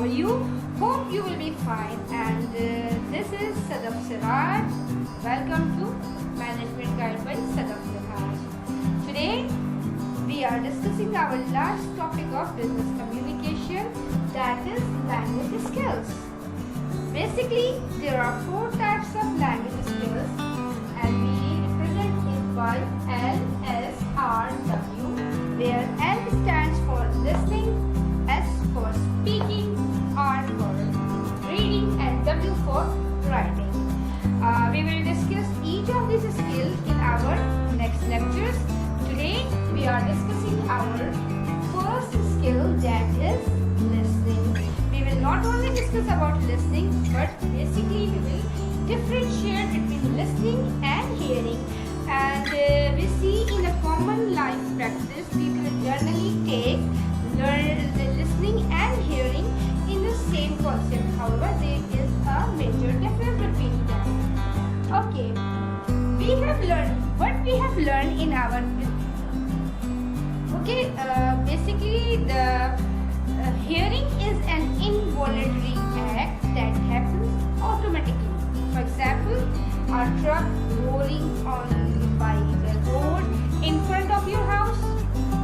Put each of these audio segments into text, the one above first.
How are you? Hope you will be fine. And this is Sadaf Siraj. Welcome to Management Guide by Sadaf Siraj. Today we are discussing our last topic of business communication, that is language skills. Basically, there are 4 types of language skills and we represent it by LSRW, where L stands for listening, S for speaking, R for reading and W for writing. We will discuss each of these skills in our next lectures. Today we are discussing our first skill, that is listening. We will not only discuss about listening, but basically we will differentiate between listening and hearing. And we see in a common life practice, people generally learn the listening and hearing in the same concept. However, there is a major difference between them. Okay, we have learned in our basically the hearing is an involuntary act that happens automatically. For example, a truck rolling on by the road in front of your house.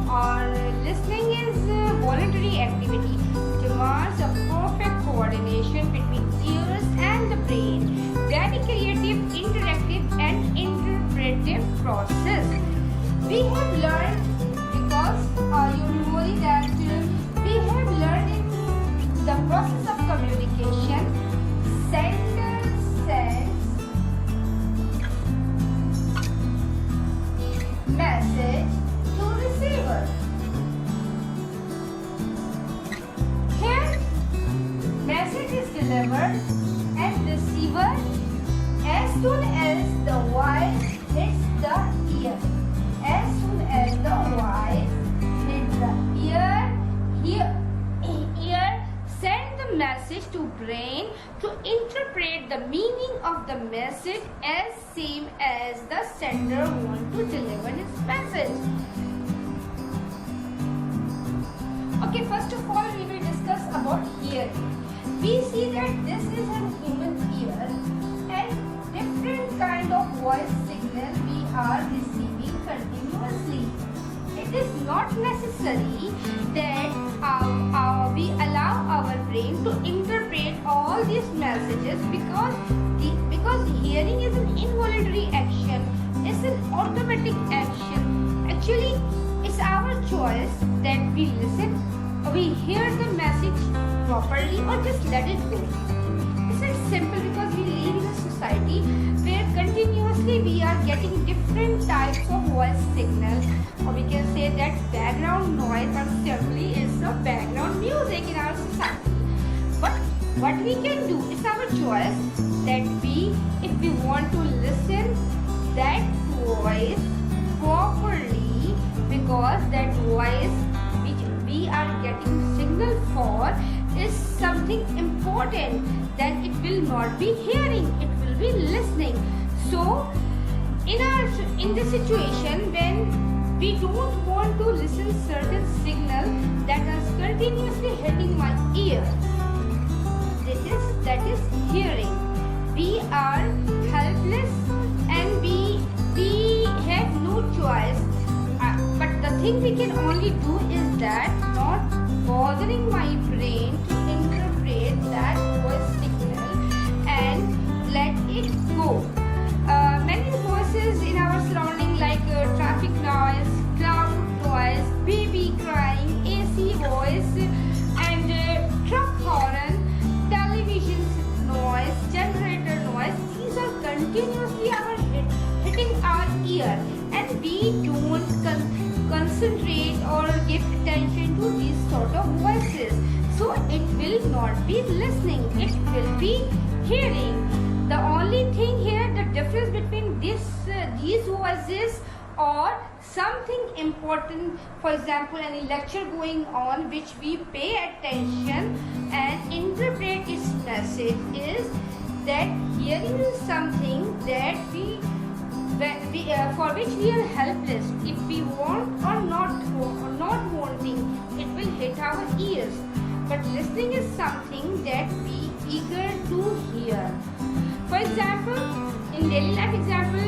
Or listening is a voluntary activity, demands a perfect coordination between ears and the brain, very creative, interactive and interpretive process. We have learned because usually that we have learned in the process of communication, sender sends message to receiver. Here, message is delivered and receiver as soon as the voice hits the ear. As soon as the voice hits the ear send the message to brain to interpret the meaning of the message as same as the sender want to deliver his message. Okay, first of all we will discuss about hearing. We see that this is an human ear and different kind of voice signal we are receiving continuously. It is not necessary that we allow our brain to interpret all these messages because hearing is an involuntary action. It's an automatic action. Actually, it's our choice that we listen, or we hear the message properly, or just let it go. It's simple because we live in a society where continuously we are getting different types of voice signals, or we can say that background noise or simply is the background music in our society. But what we can do is our choice that if we want to listen that voice properly, because that voice which we are getting signal for is something important, then it will not be hearing, it will be listening. So in this situation when we don't want to listen certain signal that is continuously hitting my ear, that is hearing. We are helpless and we have no choice, but the thing we can only do is that not bothering my brain to interpret that voice signal and let it go. Many voices in our surrounding like traffic noise, cloud noise, baby crying, AC voice and truck horn, television noise, generator noise, these are continuously hitting our ear and we don't concentrate or give attention to these sort of voices. So it will not be listening, it will be hearing. The only thing here, the difference between these voices or something important, for example any lecture going on which we pay attention and interpret its message, is that hearing is something that for which we are helpless. If we want or not wanting, it will hit our ears. but listening is something that we eager to hear. For example, in daily life example,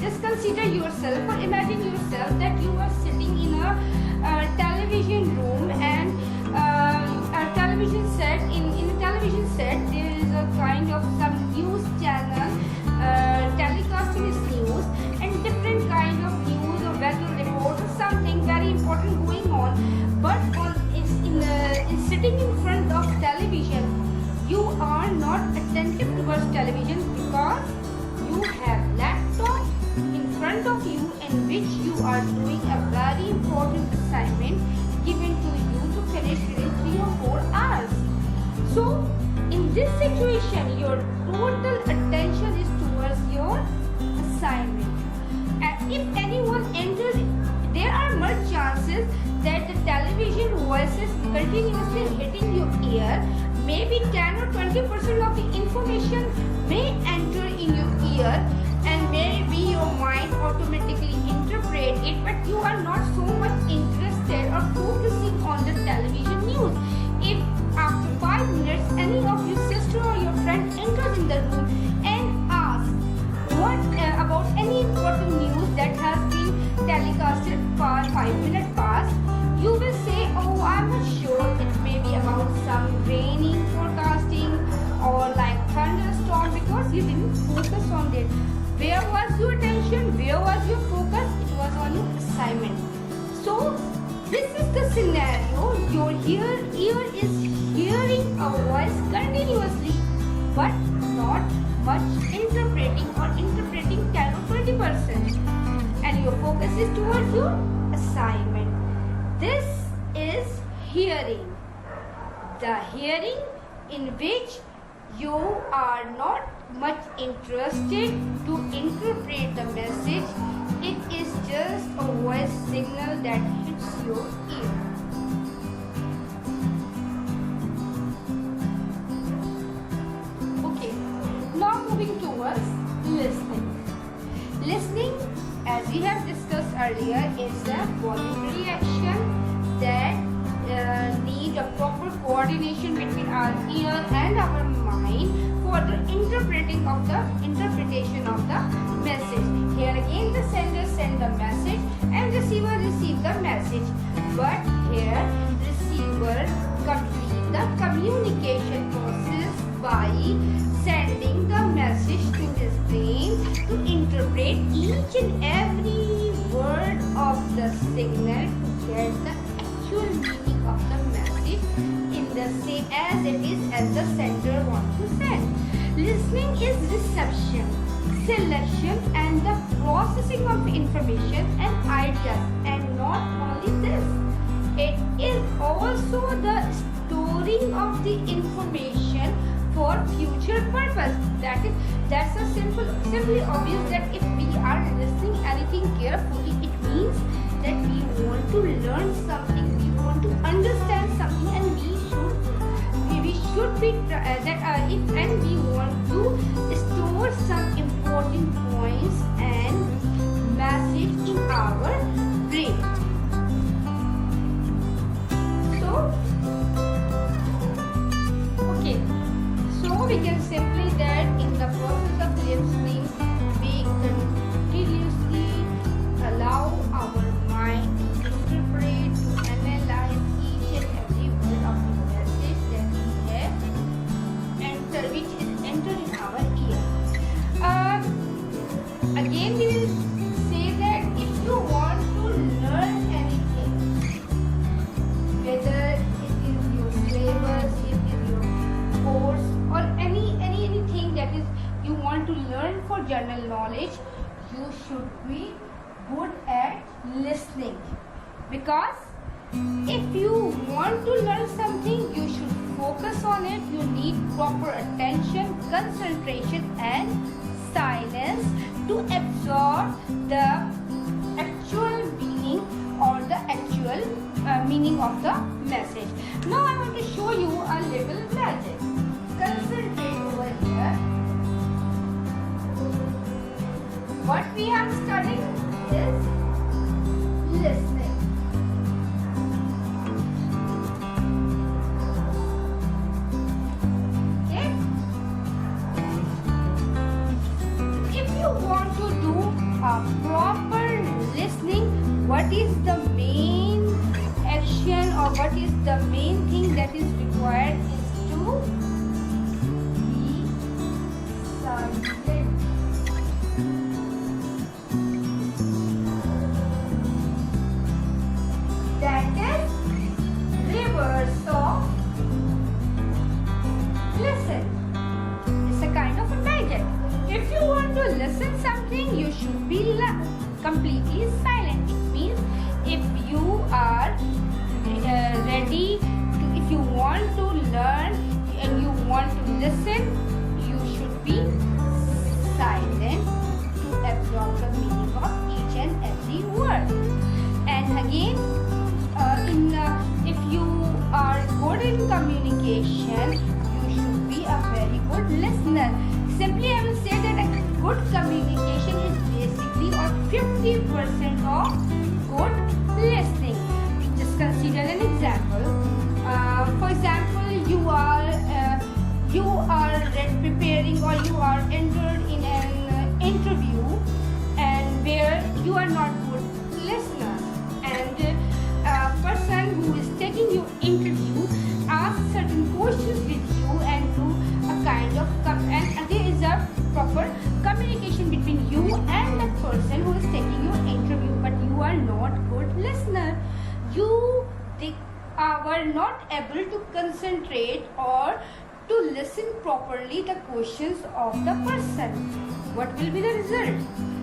just consider yourself or imagine yourself that you are sitting in a television room, and a television set. In a television set, there is a kind of some news channel telecasting this news, and different kind of news or weather report or something very important going on. But in sitting in front of television, you are not attentive towards television because you have laptop in front of you in which you are doing a very important assignment given to you to finish within 3 or 4 hours. So in this situation, your total attention is towards your assignment. And if anyone enters, there are much chances that the television voices continuously hitting your ear. Maybe 10 or 20% of the information may enter in your ear, and maybe your mind automatically interpret it, but you are not so much interested or focusing on the television news. If after 5 minutes any of your sister or your friend enters in the room and asks what about any important news that has been telecasted for 5 minutes past, you will say, oh, I'm not sure, it may be about some raining forecasting or like thunderstorm, because you didn't focus on it. Where was your attention? Where was your focus? It was on your assignment. So this is the scenario. Your ear is hearing a voice continuously, but not much interpreting or interpreting 10 or 20%. And your focus is towards your assignment. This is hearing. The hearing in which you are not much interested to interpret the message. It is just a voice signal that hits your ear. Okay, now moving towards listening. Listening, as we have discussed earlier, is a voluntary action that need a proper coordination between our ear and our mind for the interpretation of the message. Here again, the sender send the message and receiver receive the message. But here, receiver complete the communication process by sending the message to his brain to interpret each and every word of the signal to get the actual meaning of the message in the same as it is as the sender wants to send. Listening is reception, selection, and the processing of information and ideas. And not only this, it is also the storing of the information for future purpose. That's a simply obvious that if we are listening anything carefully, it means that we want to learn something, we want to understand something, and we should be and we want to store some important points and message in our brain. So okay, so we can simply that in the process of listening, we continuously allow our mind to interpret, to analyze each and every word of the message that we have which is entered in our ear. Again, we will say that if you want to learn anything, whether it is your syllabus, it is your course, or anything that is you want to learn for general knowledge, you should be good at listening. Because if you want to learn something, you should focus on it. You need proper attention, concentration, and silence to absorb the actual meaning or the actual meaning of the message. Now I want to show you a little magic. Concentrate over here. What we are studying is listening. what is the main action or what is the main thing that is required is to be silent. That is reverse of listen. It's a kind of a digest. If you want to listen something, you should be completely silent. It means if you are ready to, if you want to learn and you want to listen, you should be silent to absorb the meaning of each and every word. And again, if you are good in communication, you should be a very good listener. Simply I will say that a good communication is basically or 50% of good listening. Just consider an example. For example, you are preparing or you are entered in an interview and where you are not good listener, and a person who is taking your interview asks certain questions with you and do a kind of and there is a proper communication between you and the person who is taking your interview, but you are not good listener. You were not able to concentrate or to listen properly the questions of the person. What will be the result?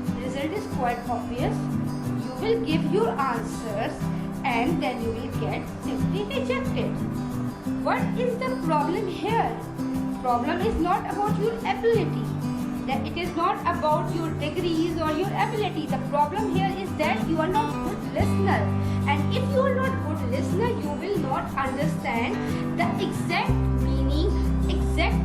The result is quite obvious. You will give your answers and then you will get simply rejected. What is the problem here? Problem is not about your ability. That it is not about your degrees or your ability. The problem here is that you are not good listener. And if you are not good listener, you will not understand the exact meaning, exact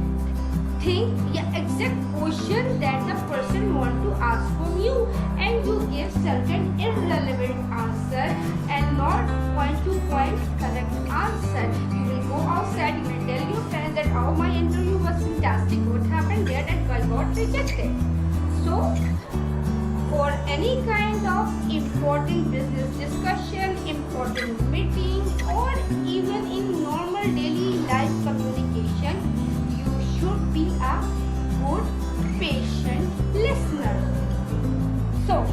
thing, exact question that the person wants to ask from you, and you give certain irrelevant answer and not point to point correct answer. You will go outside, you will tell your friends that oh, my interview was fantastic, what happened there, and I got rejected. So for any kind of important business discussion, important meeting, or even in normal daily life communication, you should be a good patient listener. So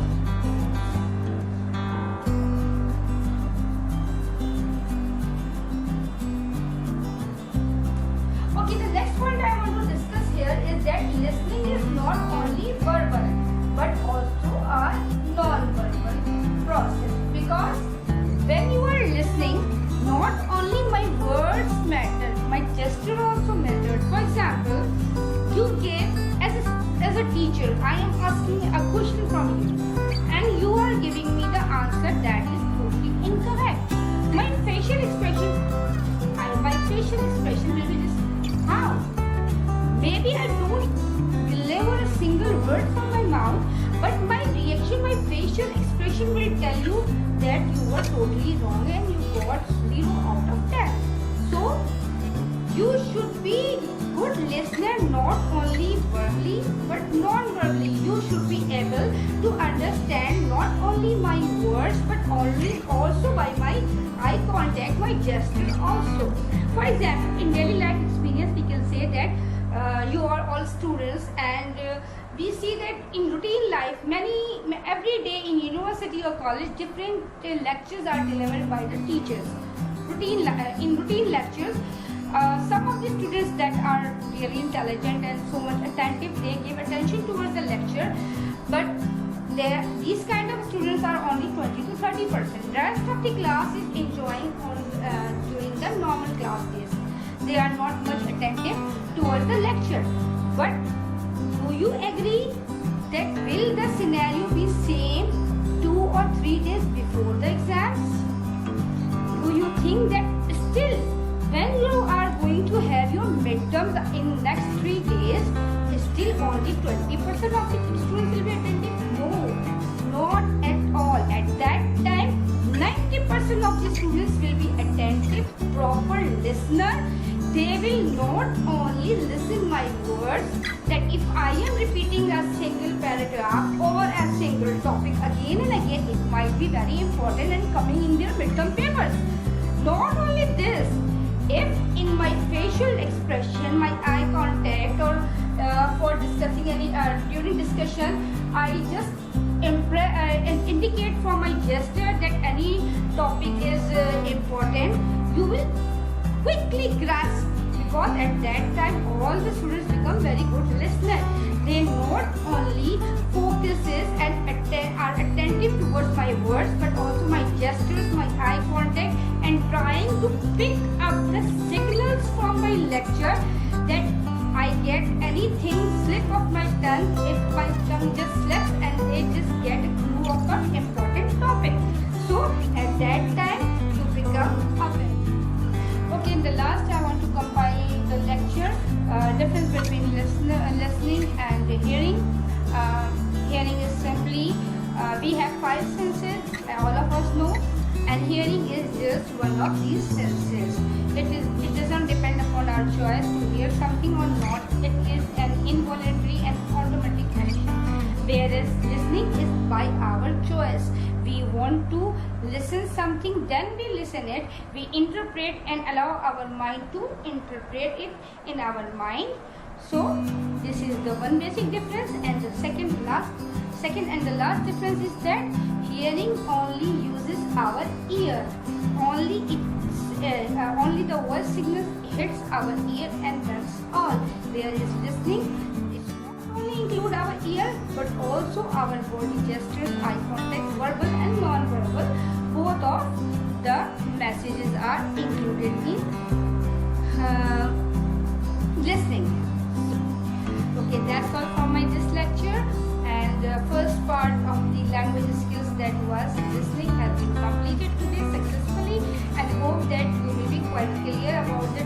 okay, the next point I want to discuss here is that listening is not only verbal but also a non-verbal process, because when you are listening, not only my words matter, my gesture also matters. For example, you gave as a teacher, I am asking a question from you and you are giving me the answer that is totally incorrect. My facial expression will be this. How? Maybe I don't deliver a single word from my mouth, but my reaction, my facial expression will tell you that you were totally wrong and you got 0 out of 10. So you should be good listener not only verbally but non-verbally. You should be able to understand not only my words but also by my eye contact, my gesture also. For example, in daily life experience, we can say that you are all students, and we see that in routine life, every day in university or college, different lectures are delivered by the teachers. In routine lectures, some of the students that are really intelligent and so much attentive, they give attention towards the lecture, but these kind of students are only 20 to 30%. Rest of the class is enjoying during the normal class days. They are not much attentive towards the lecture. But do you agree that will the scenario be same 2 or 3 days before the exams? Do you think that still when you are going to have your midterms in next 3 days, still only 20% of the students will be attentive? No, not at all. At that time, 90% of the students will be attentive, proper listener. they will not only listen my words, that if I am repeating a single paragraph or a single topic again and again, it might be very important and coming in their midterm papers. Not only this, if in my facial expression, my eye contact, or for discussing any during discussion, I just indicate for my gesture that any topic is important, you will quickly grasp, because at that time all the students become very good listeners. They not only focuses and are attentive towards my words, but also my gestures, my eye contact, and trying to pick up the signals from my lecture, that I get anything slip of my tongue, if my tongue just slips, and they just get a clue of an important topic. So at that time you become aware. Okay, in the last I want to combine the lecture, difference between listening and hearing. Hearing is simply, we have 5 senses, all of us know, and hearing is just one of these senses. It doesn't depend upon our choice to hear something or not. It is an involuntary and automatic action. Whereas listening is by our choice. We want to listen something, then we listen it. We interpret and allow our mind to interpret it in our mind. So this is the one basic difference, and the second and the last difference is that hearing only uses our ear. Only the voice signals hits our ear, and that's all. Whereas listening, it not only include our ear but also our body gestures, eye contact, verbal and non-verbal. Both of the messages are included in listening. Okay, that's all from my this lecture, and the first part of the language skills, that was listening, has been completed today successfully, and hope that you will be quite clear about the